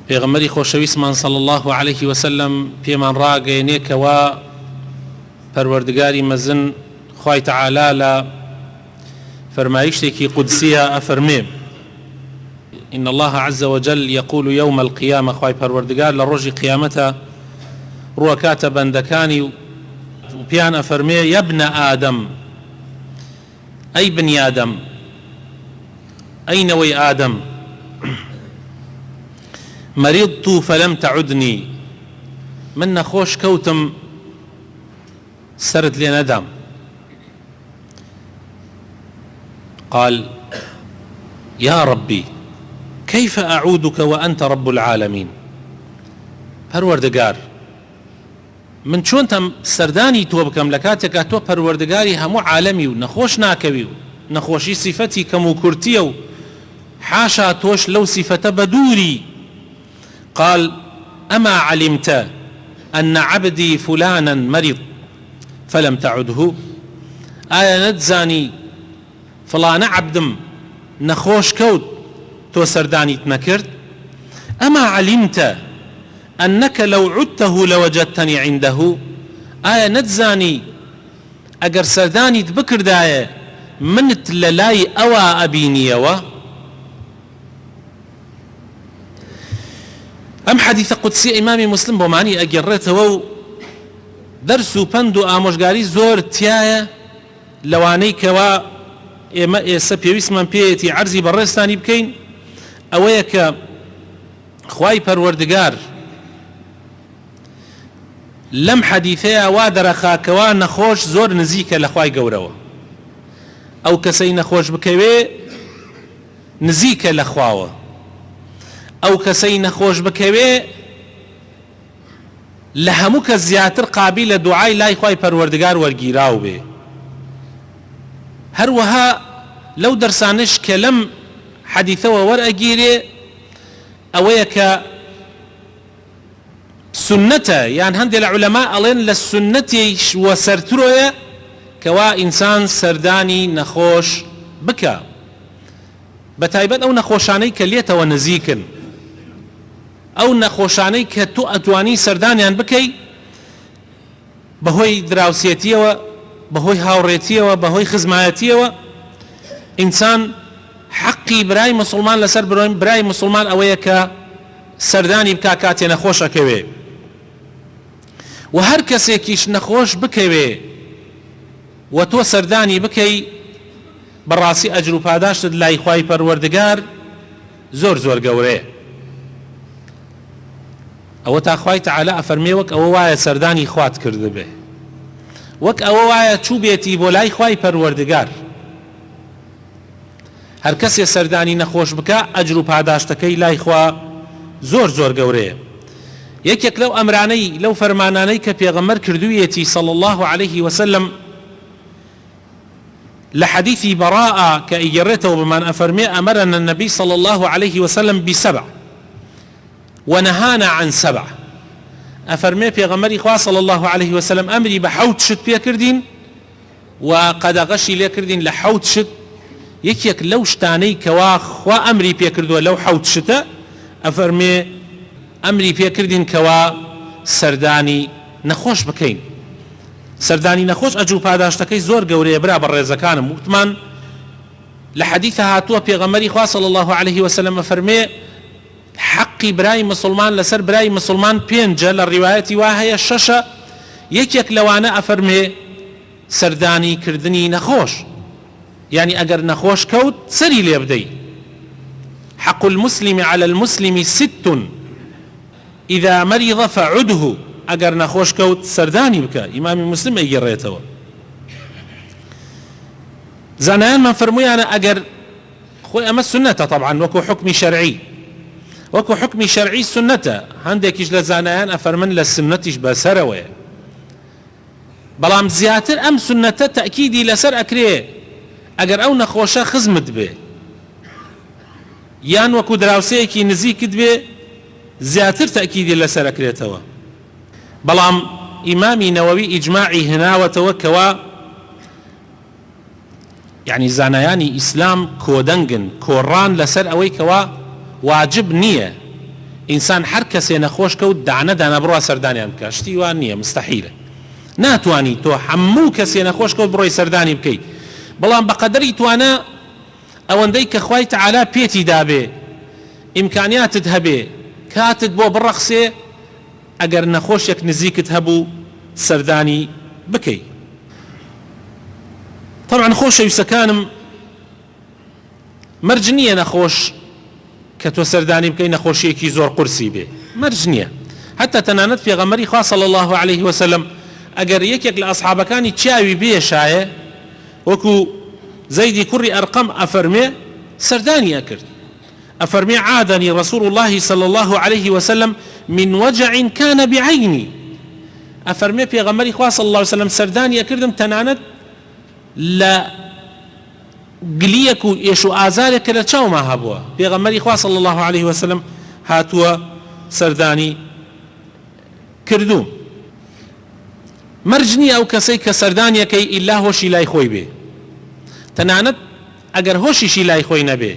پێغەمبەری خۆشەویستمان صلی الله عليه وسلم پێمان ڕاگەیەنێکەوە پەروەردگاری مەزن خوای تەعالا لە فەرمایشتێکی قودسیە ئەفەرمێ إن الله عز وجل يقول يوم القيامة خوای پەروەردگار لە ڕۆژی قیامەتە ڕوەکاتە بەندەکانی و پیان ئەفەرمێ يا ابن آدم أي بني آدم أينوي آدم مرضت فلم تعدني من نخوش كوتم سرد لي ندم قال يا ربي كيف أعودك وأنت رب العالمين پەروەردگار من چۆنتەم سەردانی تۆ بکەم لە کاتێکا تۆ پەروەردگاری هەموو عالەمی و نەخۆش ناکەوی و نەخۆشی سیفەتی کەم و کورتیە و حاشا تۆش لەو سیفەتە بەدووری قال أما علمت أن عبدي فلانا مرض فلم تعده آية نتزاني فلان عبدم نخوش كود تو سرداني تنكرت أما علمت أنك لو عدته لوجدتني عنده آية نتزاني أجر سرداني تبكر داية منت للاي أوا أبينيوا أم حديث قدسي إمامي مسلم بمعني أجرته درس و پند و ئامۆژگاری زۆر تایە لەوانەی کەوا ئێمە ئێستا پێویستمان پێیەتی عەرزی بەڕێستانی بکەین ئەوەیە کە خوای پەروەردگار لەم حەدیثەیە وا دەرەخاکەوە نەخۆش زۆر نزیکە لە خوای گەورەوە ئەو کەسەی نەخۆش بکەوێ نزیکە لە خواوە ئەو کەسەی نەخۆش بکەوێ لە هەموو کە زیاتر قابل لە دوعای لای خوای پەروەردگار وەرگیراو بێ هەروەها لەو دەرسانش کە لەم حەدیثەوە وەرئەگیرێ ئەوەیە کە سنەتە یان هەندێک لە عولەما ئەڵێن لە سنەتیش وەسەرترۆیە کەوا ئینسان سەردانی نەخۆش بکە بەتایبەت ئەو نەخۆشانەی کە لێتەوە نزیکن ئەو نەخۆشانەی کە تۆ ئەتوانی سەردانیان بکەی بەهۆی دراوسێتیەوە بەهۆی هاوڕێتیەوە بەهۆی خزمایەتیەوە ئینسان حەقی برای مسلمان لەسەر برای مسلمان ئەوەیە کە سەردانی بکا کاتێ نەخۆش ئەکەوێ و هەر کەسێکیش نەخۆش بکەوێ و تۆ سەردانی بکەی بەڕاستی ئەجر و پاداشتت لای خوای پەروەردگار زۆر زۆر گەورەیە ئەوە تا خوای تەعالا ئەفەرمێ وەک ئەوە وایە سەردانی خوات کردبێ وەک ئەوە وایە چوو بێتی بۆ لای خوای پەروەردگار هەر کەسێ سەردانی نەخۆش بکە ئەجر و پاداشتەکەی لای خوا زۆر زۆر گەورەیە یەکێک لەو ئەمرانەی لەو فەرمانانەی کە پێغەمبەر کردوویەتی صلی الله عليه وسلم لحديث براءة كإجرته بمن أفرمي أمرنا النبي صلى الله عليه وسلم ب7 ونهانا عن 7 أفرمي بيغمري خواه صلى الله عليه وسلم أمري بحوت شت بيكردين وقد غشي ليكردين لحوت شت يكيك لو شتاني كوا خوا أمري بيكردوا لو حوت شتا أفرمي أمري بيكردين كوا سرداني نخوش بكين سەردانی نەخۆش ئەجر و پاداشتەکەی زۆر گەورەیە برا بەڕێزەکانم وتمان لە حەدیثە هاتووە پێغەمبەری خوا صلی الله عليه وسلم فەرمێ حەقی برای مسلمان لەسەر برای مسلمان 5 لە ڕیوایەتی وا هەیە 6 یەکێک لەوانە ئەفەرمێ سەردانی کردنی نەخۆش یعنی ئەگەر نەخۆش کەوت سەری لێ بدەی حق المسلم على المسلم 6 إذا مرض فعده ئەگەر نەخۆش کەوت سەردانی بکە ئیمامی مسلم ئەیگەڕێتەوە زانایانمان فەرموویانە ئەگەر خۆی ئەمە سنەتە طبعا وەکو حکمی شەرعی وەکو حکمی شەرعی سنەتە هەندێکیش لە زانایان ئەفەرمن لە سنەتیش بەسەرەوەیە بەڵام زیاتر ئەم سنەتە تەئکیدی لەسەر ئەکرێ ئەگەر ئەو نەخۆشە خزمت بێ یان وەکو دراوسەیەکی نزیکت بێ زیاتر تەئکیدی لەسەر ئەکرێتەوە بەڵام ئیمامی نەوەوی ئیجماعی هێناوەتەوە کەوا یعنی زانایانی ئیسلام کۆدەنگن کۆڕان لەسەر ئەوەی کەوا واجب نییە ئینسان هەر کەسێ نەخۆش کەوت دانە بڕوا سەردانیان بکە شتی وان نییە مستەحیلە ناتوانی تۆ هەموو کەسێ نەخۆش کەوت بڕۆی سەردانی بکەیت بەڵام بەقەدەری توانە ئەوەندەی کە خوای تەعالا پێتی دابێ ئیمکانیاتت هەبێ کاتت بۆ بڕەخسێ ئەگەر نەخۆشێک نزیکت هەبوو سەردانی بکەی. طبعا خۆشەویستەکانم مەرج نییە نەخۆش کە تۆ سەردانی بکەی نەخۆشیەکی زۆر قورسی بێ مەرج نییە حتا تەنانەت پێغەمبەری خوا صلی الله عليه وسلم ئەگەر یەکێک لە ئەصحابەکانی چاوی بێشایە وەکو زەیدی کوڕی ئەرقەم ئەفەرمێ سەردانی ئەکرد ئەفەرمێ عادني رسول الله صلى الله عليه وسلم من وجع كان بعيني ئەفەرمێ پێغەمبەری خوا صلی الله عليه وسلم سەردانی ئەکردم تەنانەت لە گلیەک و ئێش و ئازارێک کە لە چاوما هەبووە پێغەمبەری خوا صلی الله عليه وسلم هاتووە سەردانی کردووم. مەرج نییە ئەو کەسەی کە سەردانیەکەی ئیلا هۆشی لای خۆی بێ تەنانەت ئەگەر هۆشیشی لای خۆی نەبێ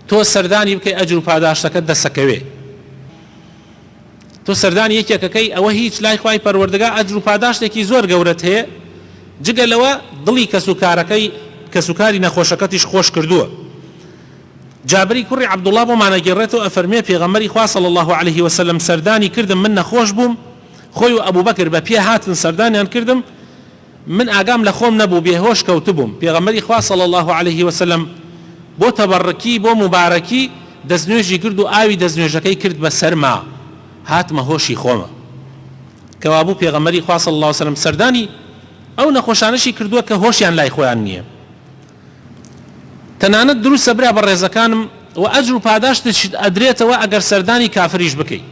تۆ سەردانی بکەی ئەجر و پاداشتەکەت دەسەکەوێ تۆ سەردانی یەکێکەکەی ئەوە هیچ لای خوای پەروەردگار ئەجر و پاداشتێکی زۆر گەورەت هەیە جگە لەوە دڵی کەسوکارەکەی کەسوکاری نەخۆشەکەتیش خۆش کردووە. جابری کوڕی عەبدوڵڵا بۆمانە گێڕێتەوە ئەفەرمێ پێغەمبەری خوا صلی الله عليه وسلم سەردانی کردم من نەخۆش بووم خۆی و ئەبوبەکر بە پێ هاتن سەردانیان کردم من ئاگام لە خۆم نەبوو بێهۆش کەوتبووم پێغەمبەری خوا صلی الله عليه وسلم بۆ تەبەڕکی بۆ مبارەکی دەستنوێژی کرد و ئاوی دەستنوێژەکەی کرد بە سەرما هاتمە هۆشی خۆمە کەوا بوو پێغەمبەری خوا صلی الله عليه وسلم سەردانی ئەو نەخۆشانەشی کردووە کە هۆشیان لای خۆیان نییە. تەنانەت دروستە برا بە ڕێزەکانم و ئەجر و پاداشتت ئەدرێتەوە ئەگەر سەردانی کافریش بکەی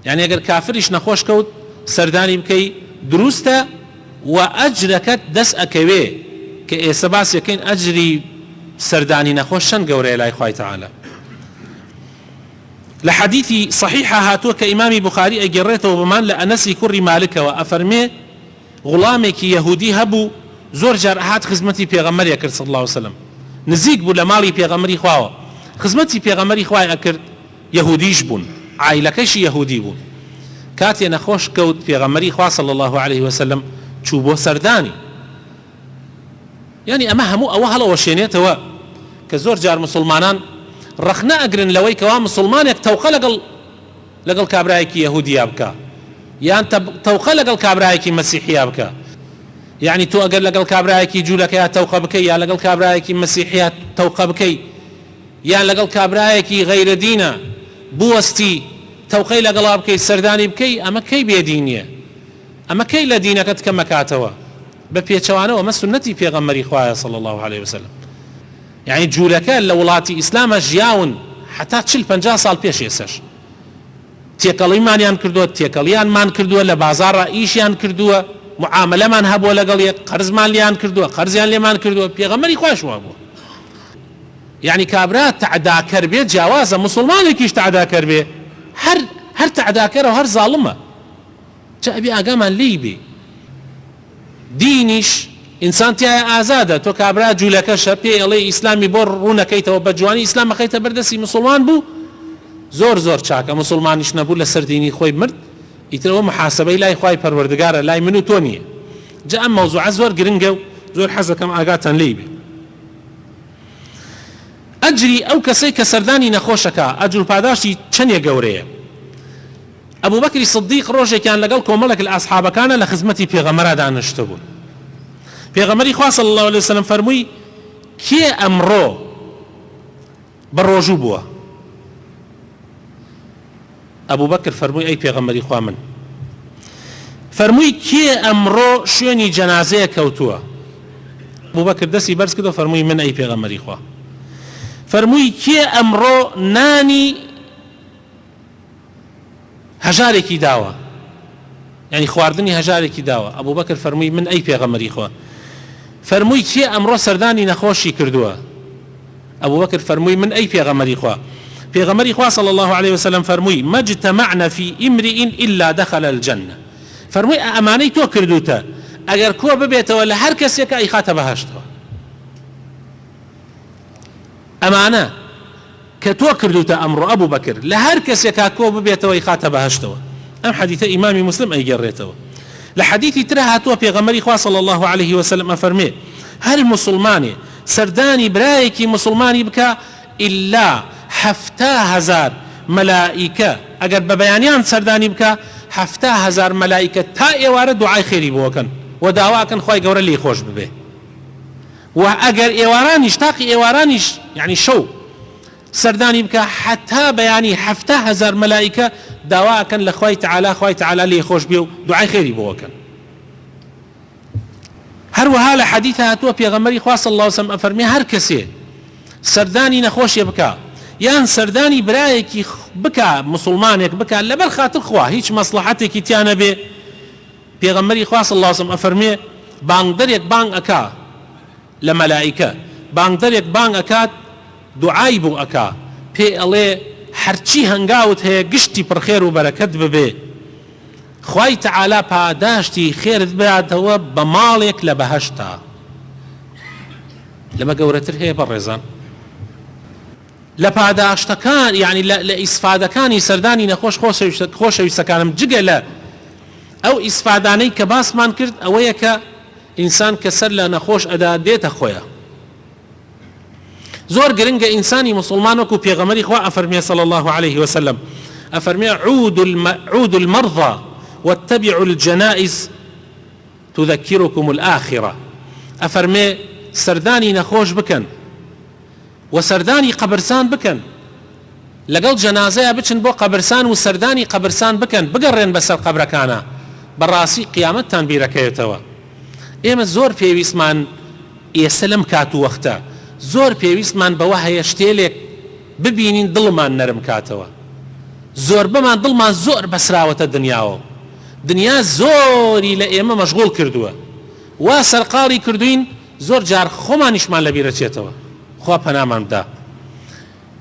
یعنی ئەگەر کافریش نەخۆش کەوت سەردانی بکەی دروستە و ئەجرەکەت دەست ئەکەوێ کە ئێستا باسیەکەین ئەجری سەردانی نەخۆش چەند گەورەیە لای خوای تەعالا. لە حەدیثی صحیحە هاتووە کە ئیمامی بوخاری ئەگەڕێتەوە بمان لە ئەنەسی کوڕی مالکەوە ئەفەرمێ غوڵامێکی یەهودی هەبوو زۆر جار هات خزمەتی پێغەمبەریە کرد صلی الله عليه وسلم نزیک بوو لە ماڵی پێغەمبەری خواوە خزمەتی پێغەمبەری خوای ئەکرد یەهودیش بوون عایلەکەیشی یەهودی بوون کاتێ نەخۆش کەوت پێغەمبەری خوا صلی الله عليه وسلم چوو بۆ سەردانی یعنی ئەمە هەموو ئەوە هەڵەوەشێنێتەوە کە زۆر جار مسلمانان ڕەخنە ئەگرن لەوەی کەوا مسلمانێک تەوقە لەگەڵ کابرایەکی یەهودیا بکە یان تەوقە لەگەڵ کابرایەکی مەسیحیا بکە یعنی تۆ ئەگەر لەگەڵ کابرایەکی جوولەکەیە تەوقە بکەی یان لەگەڵ کابرایەکی مەسیحیا تەوقە بکەی یان لەگەڵ کابرایەکی غەیرە دینە بوەستی تەوقەی لەگەڵا بکەی سەردانی بکەی ئەمە کەی بێدینیە ئەمە کەی لە دینەکەت کە مەکاتەوە بە پێچەوانەوە ئەمە سونەتی پێغەمبەری خوایە صلی الله عليه وسلم یعنی جوولەکە لە وڵاتی ئیسلامە ژیاون حتا 40-50 ساڵ پێش ئێسەش تێکەڵیمانیان کردووە تێکەڵیانمان کردووە لە بازاڕ ئیشیان کردووە معاملەمان هەبووە لەگەڵ یەک قەرزمان لیان کردووە قەرزیان لێمان کردووە پێغەمبەری خوایش وا بووە یعنی کابرا تعداکەر بێت جیاوازە مسلمانێکیش تعداکەر بێ هەر تعداکەرە و هەر زاڵمە جا ئەبێ ئاگامان لێی بێ دینیش ئینسان تایە ئازادە تۆ کابرا جوولەکەشە پێ ئەڵێ ئیسلامی بۆ ڕوونەکەیتەوە بە جوانی ئیسلام مەخەیتە بەردەستی مسلمان بوو زۆر چاکە مسلمانیش نەبوو لە سەر دینی خۆی مرد ئیترەوە محاسبەی لای خوای پەروەردگارە لای من و تۆ نییە جا ئەم مەوزوعە زۆر گرنگە و زۆر حەزەکەم ئاگاتان لێی بێ. ئەجری ئەو کەسەی کە سەردانی نەخۆشەکە ئەجر و پاداشتی چەندێ گەورەیە. ئەبوبەکری سدیق ڕۆژێکیان لەگەڵ کۆمەڵێک لە ئەسحابەکانە لە خزمەتی پێغەمبەرا دانیشتە بوون پێغەمبەری خوا صلی الله عليه وسلم فەرمووی کێ ئەمڕۆ بە ڕۆژوو بووە ئەبوبەکر فەرمووی ئەی پێغەمبەری خوا من فەرمووی کێ ئەمڕۆ شوێنی جەنازەیە کەوتووە ئەبوبەکر دەستی بەرز کردەوە فەرمووی من ئەی پێغەمبەری خوا فەرمووی کێ ئەمڕۆ نانی هەژارێکی داوە یعنی خواردنی هەژارێکی داوە ئەبوبەکر فەرمووی من ئەی پێغەمبەری خوا فەرمووی کێ ئەمڕۆ سەردانی نەخۆشی کردووە ئەبوبەکر فەرمووی من ئەی پێغەمبەری خوا پێغەمبەری خوا صلی الله عليه وسلم فەرمووی ما اجتمعنا في امرئ الا دخل الجنة فەرمووی ئەمانەی تۆ کردوتە ئەگەر کۆ ببێتەوە لە هەر کەسێکە ئەی خاتە بەهەشتەوە ئەمانە کە تۆ کردوتە ئەمڕۆ ئەبوو بەکر لە هەر کەسێکا کۆ ببێتەوەی خاتە بەهەشتەوە. ئەم حەدیثە ئیمامی مسلم ئەیگەڕێتەوە. لە حەدیثی ترە هاتووە پێغەمبەری خوا صلی الله عليه وسلم ئەفەرمێ هەر مسلمانێ سەردانی برایەکی مسلمانی بکە ئیلا 7,000 مەلائیکە ئەگەر بە بەیانیان سەردانی بکە 7,000 مەلائیکە تا ئێوارە دوعای خێری بۆکەن و داواکەن خوای گەورە لێی خۆش ببێ. و ئەگەر ئێوارانیش تاقی ئێوارانیش یعنی شەو سەردانی بکە حتا بەیانی 7,000 مەلائیکە داواکەن لە خوای تعالی لێی خۆش بێ و دوعای خێری بۆکەن. هەروەها لە حەدیث هاتووە پێغەمبەری خوا صلی الله علیه وسلم ئەفەرمێ هەر کەسێ سەردانی نەخۆشیە بکە یان سەردانی برایەکی بکە مسلمانێک بکە لەبەر خاتر خوا هیچ مەسلحەتێکی تیانە بێ، پێغەمبەری خوا صلی الله علیه وسلم ئەفەرمێ بانگدەرێک بانگ ئەکا لە مەلائیکە بانگدەرێک بانگ ئەکات دوعای بۆ ئەکا پێ ئەڵێ هەرچی هەنگاوت هەیە گشتی پڕخێر و بەرەکەت ببێ، خوای تعالی پاداشتی خێرت بێتەوە بە ماڵێک لە بەهەشتا. لەمە گەورەتر هەیە بەڕێزان لە پاداشتەکان یعنی لە ئیسفادەکانی سەردانی نەخۆش خۆشەویستەکانم جگە لە ئەو ئیسفادانەی کە باسمان کرد ئەوەیە کە ئینسان کە سەر لە نەخۆش ئەدا دێتە خۆیە. زۆر گرنگە ئینسانی مسلمان وەکو پێغەمبەری خوا ئەفەرمێ صلی الله عليه وسلم ئەفەرمێ عود المرضى واتبعوا الجنائز تذكركم الآخرة. ئەفەرمێ سەردانی نەخۆش بکەن و سەردانی قەبرسان بکەن، لەگەڵ جەنازەیە بچن بۆ قەبرسان و سەردانی قەبرسان بکەن، بگەڕێن بەسەر قەبرەکانە، بەڕاستی قیامەتتان بیرەکەوێتەوە. ئێمە زۆر پێویستمان ئێستا لەم کات و وەختە زۆر پێویستمان بەوە هەیە شتێلێک ببینین دڵمان نەرم کاتەوە. زۆر بەمان دڵمان زۆر بەسراوەتە دنیاوە، دنیا زۆری لە ئێمە مەشغوڵ کردووە، وا سەرقاڵی کردوین زۆر جار خۆمانیشمان لە بیرەچێتەوە، خوا پەنامان بدا.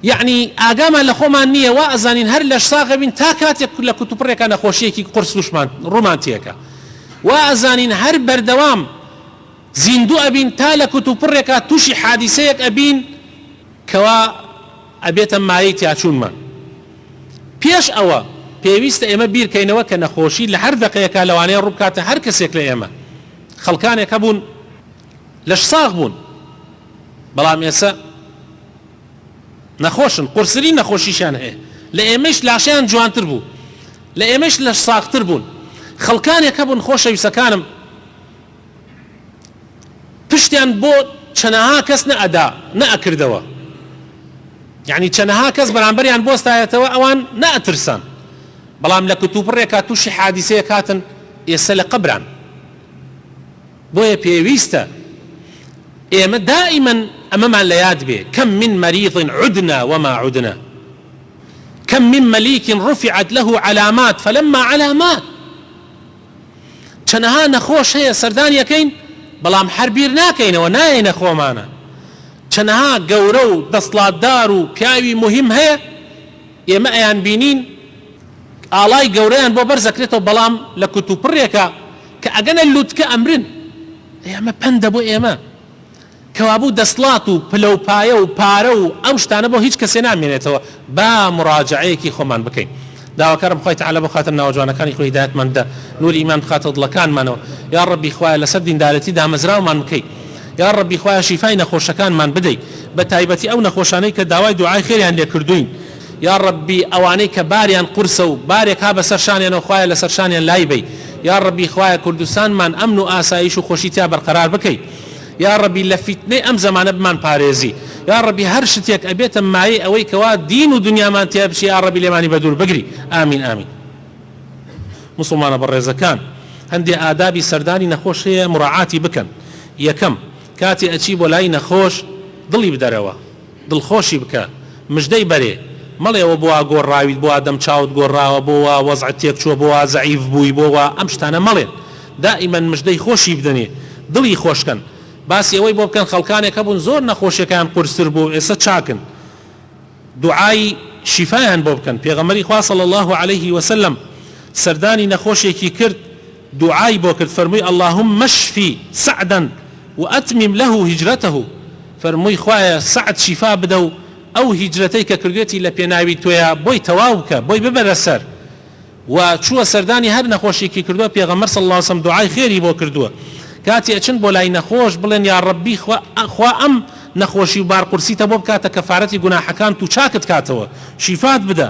یعنی ئاگامان لە خۆمان نییە، وا ئەزانین هەر لە ساغە بین تا کاتێک لە کوتوپڕێکە نەخۆشیەکی قورس وشمان ڕوومان تێکە، وا ئەزانین هەر بەردەوام زیندوو ئەبین تا لە کوتوپڕێکە تووشی حادیسەیەک ئەبین کەوا ئەبێتە مایەی تیاچوونمان. پێش ئەوە پێویستە ئێمە بیرکەینەوە کە نەخۆشی لە هەر دەقەیەکە لەوانەیە ڕووبکاتە هەر کەسێک لە ئێمە. خەڵکانێک هەبوون لەش ساغ بوون بەڵام ئێستا نەخۆشن، قورسری نەخۆشیشان هەیە، لە ئێمەش لاشیان جوانتر بوو، لە ئێمەش لەش ساغتر بوون. خەڵکانێک هەبوون خۆشەویستەکانم پشتیان بۆ چەنەها کەس نەئەکردەوە، یعنی چەنەها کەس بەرامبەریان بۆستایەتەوە ئەوان نەئەترسان، بەڵام لە کتوپڕێکا تووشی حادیسەیە کاتن ئێستا لە قەبران. بۆیە پێویستە ئێمە دائما ئەمەمان لە یاد بێ کەم من مەریض عدنا وما عدنا كم من مليك رفعت له علامات فلما علامات. چەنەها نەخۆش هەیە سەردانیەکەین بەڵام هەربیر ناکەینەوە نایەنە خۆمانە، چەنەها گەورە و دەسڵاتدار و پیاوی مهم هەیە ئێمە ئەیان بینین ئاڵای گەورەیان بۆ بەرزەکرێتەوە، بەڵام لە کوتوپڕێکە کە ئەگەنە لوتکە ئەمرن. ئێمە پەندە بۆ ئێمە کەوابوو دەسڵات و پلەپایە و پارە و ئەو شتانە بۆ هیچ کەسێ نامێنێتەوە، با مراجعەیەکی خۆمان بکەین. داواکارم خۆی تعالی بۆ خاتر ناوجوانەکانی خۆی هیدایەتماندا نوری ئیمان بخاتە دڵەکانمانەوە. یا ڕەبی خوایە لەسەر دیندارەتی دامەزراومان بکەی، یا ڕەبی خوایە شیفای نەخۆشەکانمان بدەی، بە تایبەتی ئەو نەخۆشانەی کە داوای دوعای خێریان لێ کردوین. یا ڕەبی ئەوانەی کە باریان قورسە و بارێک ها بەسەر شانیانەوە خوایە لەسەر شانیان لای بی. یا ڕەبی خوایە کوردستانمان ئەمن و ئاسایش و خۆشی تیا بەرقەرار بکەی. یا ڕەبی لە فیتنەی ئەم زەمانە بمان پارێزی. یا ڕەبی هەر شتێک ئەبێتە مایەی ئەوەی کەوا دین و دنیامان تیا بچێ، یا ڕەبی لێمانی بەدوور بگری. ئامین ئامین. مسلمانە بەڕێزەکان، هەندێک ئادابی سەردانی نەخۆش هەیە مراعاتی بکەن. یەکەم، کاتی ئەچی بۆ لای نەخۆش دڵی بدەرەوە، دڵخۆشی بکە، مژدەی بەرێ، مەڵێەوە بۆ گۆڕاویت، بۆ دەم چاوت گۆڕاوە، بۆ وەزعت تێک چووە، بۆ زەعیف بووی، بۆ ئەم شتانە مەڵێن. دائیمەن مژدەی خۆشی بدەنێ، دڵی خۆشکەن. باسی ئەوەی بۆ بکەن خەڵکانێک هەبوون زۆر نەخۆشیەکان قورستر بوو ئێستا چاکن، دوعای شیفایان بۆ بکەن. پێغەمبەری خوا صلی الله عليه وسلم سەردانی نەخۆشێکی کرد، دوعای بۆ کرد، فەرمووی اللهم اشفی سعدا واتمم له هجرته. فەرمووی خوایە سعد شیفا بدە و ئەو هیجرەتەی کە کردوێتی لە پێناوی تۆیە بۆی تەواو بکە بۆی ببەرە سەر و چووە سەردانی هەر نەخۆشیێکی کردووە پێغەمبەر صلی الله علیه وسلم دوعای خێری بۆ کردووە کاتی ئەچن بۆ لای نەخۆش بڵێن یا ڕەبی خوا ئەم نەخۆشی و بارقورسیتە بۆ بکاتە کەفارەتی گوناحەکان و چاکت کاتەوە شیفات بدە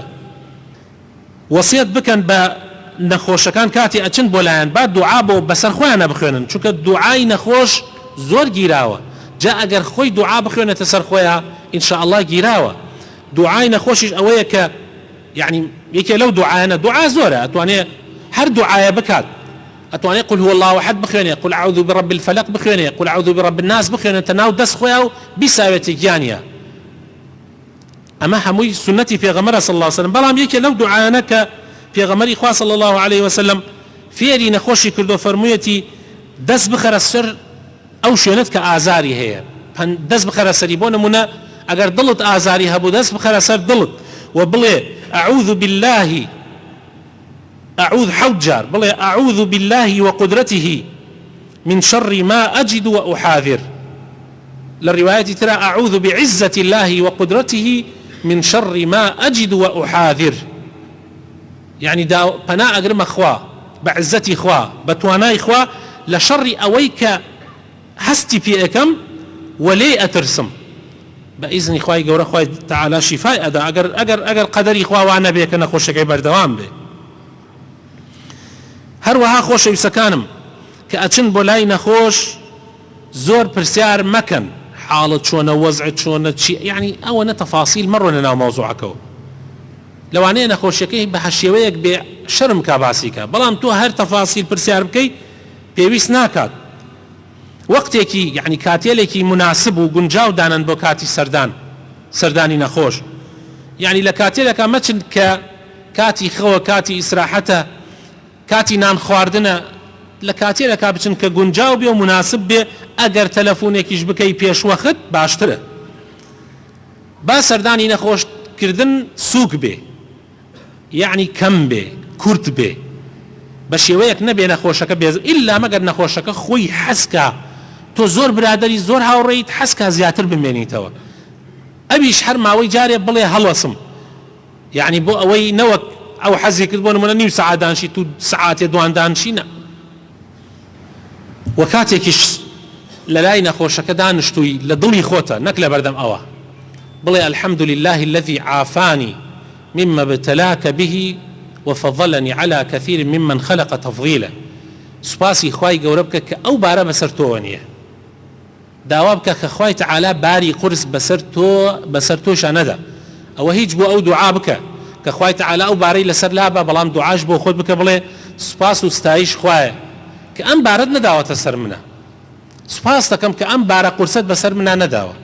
وەسیەت بکەن بە نەخۆشەکان کاتی ئەچن بۆ لایەن با دوعا بۆ بەسەر خۆیانە بخوێنن چونکە دوعای نەخۆش زۆر گیراوە جا ئەگەر خۆی دوعا بخوێنێتە سەر خۆیان ئینشاء الله گیراوە دوعای نەخۆشیش ئەوەیە کە يعني یەکێ لەو دوعایانە دوعا زۆرە ئەتوانێ هەر دوعایە بکات ئەتوانێ قل هو الله احد بخوێنێ قل اعوذ برب الفلق بخوێنێ قل اعوذ برب الناس بخوێنێتە ناو دەست خۆیان و بیساوێتە گیانیە ئەمە هەمووی سنەتی پێغەمبەرە صلی الله عليه وسلم بەڵام یەکێ لەو دوعایانە کە پێغەمبەری خوا صلی الله عليه وسلم فێری نەخۆشی کردو فەرموویەتی دەست بخەرە سەر ئەو شوێنت کە ئازاری هەیە دەست بخەرە سەری بۆ نمونە ئەگەر دڵت ئازاری هەبوو دەست بخەرە سەر دڵت وبڵێ أعوذ بالله أعوذ حوجار بڵێ أعوذ بالله وقدرته من شر ما أجد وأحاذر للرواية ترى أعوذ بعزة الله وقدرته من شر ما أجد وأحاذر يعني دا پنا أقرم أخوا بعزتي أخوا بتواناي أخوا لشر أويك هستي في أكم ولي أترسم بإذن إخوائي قورا إخوائي تعالى شفاء أدا أجر قدري إخوا وانا بيك نخوشك بردوام بي هروها خوش يسكانم كأتشن بولاي نخوش زور برسيار مكن حالة شونا وضع شونا يعني أولا تفاصيل مرة لنا موضوعكو لو أنا نخوشكي بحشيويك بشرم كاباسيكا بلام تو هر تفاصيل برسيار بكي بيويس ناكاد وقتێکی يعني کاتێلێکی مناسب و گونجاو دانن بۆ کاتی سەردانی نەخۆش يعني لە کاتێلەکە مەچن کە کاتی خەوە کاتی ئیسراحەتە کاتی نان خواردنە لە کاتێلەکە بچن کە گونجاو بێ و مناسب بێ ئەگەر تەلەفۆنێکیش بکەی پێشوەخت باشترە با سەردانی نەخۆشکردن سووک بێ يعني کەم بێ کورت بێ بە شێوەیەک نەبێ نەخۆشەکە بێز ئیلا مەگەر نەخۆشەکە خۆی حەسکە تۆ زۆر برادری زۆر هاوڕێیت حەسکە زیاتر بمێنیتەوە ئەویش هەر ماوەی جارێ بڵێ هەڵەسم يعني بۆ ئەوەی نەوەک ئەو حەزی کرد بۆ نمونە نیو سەعاتدانشی تو سەعاتێ دواندانشینە وە کاتێکیش لە لای نەخۆشەکە دانیشتووی لە دڵی خۆتە نەک لە بەردەم ئەوە بڵێ الحمد لله الذي عافاني مما ابتلاك به وفضلني على كثير ممن خلق تفضيلا سپاسی خوای گەورە بکە کە ئەو بارە بەسەر تۆوە نییە داوا بکە کە خوای تعالی باری قورس بەسەر تۆشە نەدا ئەوە هیچ بۆ ئەو دوعا بکە کە خوای تعالی ئەو بارەی لەسەر لابە بەڵام دوعاش بۆ خۆت بکە بڵێ سپاس و ستایش خوایە کە ئەم بارەت نەداوەتە سەر منە سپاس دەکەم کە ئەم بارە قورسەت بەسەر منە نەداوە